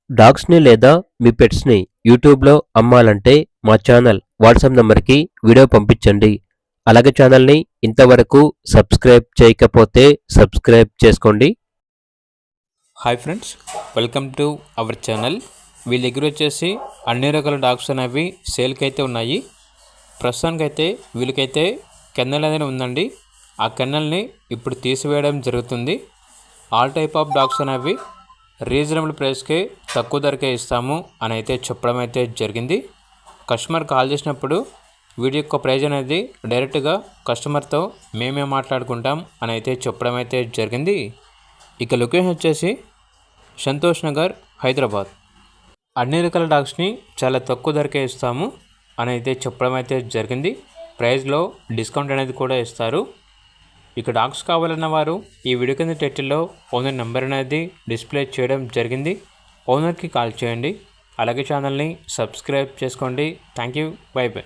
డాగ్స్‌ని లేదా మీ పెట్స్‌ని యూట్యూబ్‌లో అమ్మాలంటే మా ఛానల్ వాట్సాప్ నంబర్‌కి వీడియో పంపించండి. అలాగే ఛానల్‌ని ఇంతవరకు సబ్స్క్రైబ్ చేయకపోతే సబ్స్క్రైబ్ చేసుకోండి. Hi friends, welcome to our channel. వీళ్ళ దగ్గర వచ్చేసి అన్ని రకాల డాగ్స్ అనేవి సేల్కి అయితే ఉన్నాయి. ప్రస్తుతానికైతే వీళ్ళకైతే కెన్నెల్ అనేది ఉందండి. ఆ కెన్నెల్ని ఇప్పుడు తీసివేయడం జరుగుతుంది. ఆల్ టైప్ ఆఫ్ డాగ్స్ అనేవి రీజనబుల్ ప్రైస్కే తక్కువ ధరకే ఇస్తాము అని అయితే చెప్పడం అయితే జరిగింది. కస్టమర్ కాల్ చేసినప్పుడు వీడి యొక్క ప్రైజ్ అనేది డైరెక్ట్గా కస్టమర్తో మేమే మాట్లాడుకుంటాం అని అయితే చెప్పడం అయితే జరిగింది. ఇక లొకేషన్ వచ్చేసి సంతోష్ నగర్, హైదరాబాద్. అన్ని రకాల డాగ్స్ని చాలా తక్కువ ధరకే ఇస్తాము అని అయితే చెప్పడం అయితే జరిగింది. ప్రైస్లో డిస్కౌంట్ అనేది కూడా ఇస్తారు. ఇక డాగ్స్ కావాలన్న వారు ఈ వీడియో కింద టైటిల్లో ఓనర్ నెంబర్ అనేది డిస్ప్లే చేయడం జరిగింది. ఓనర్కి కాల్ చేయండి. అలాగే ఛానల్ని సబ్స్క్రైబ్ చేసుకోండి. Thank you. By by.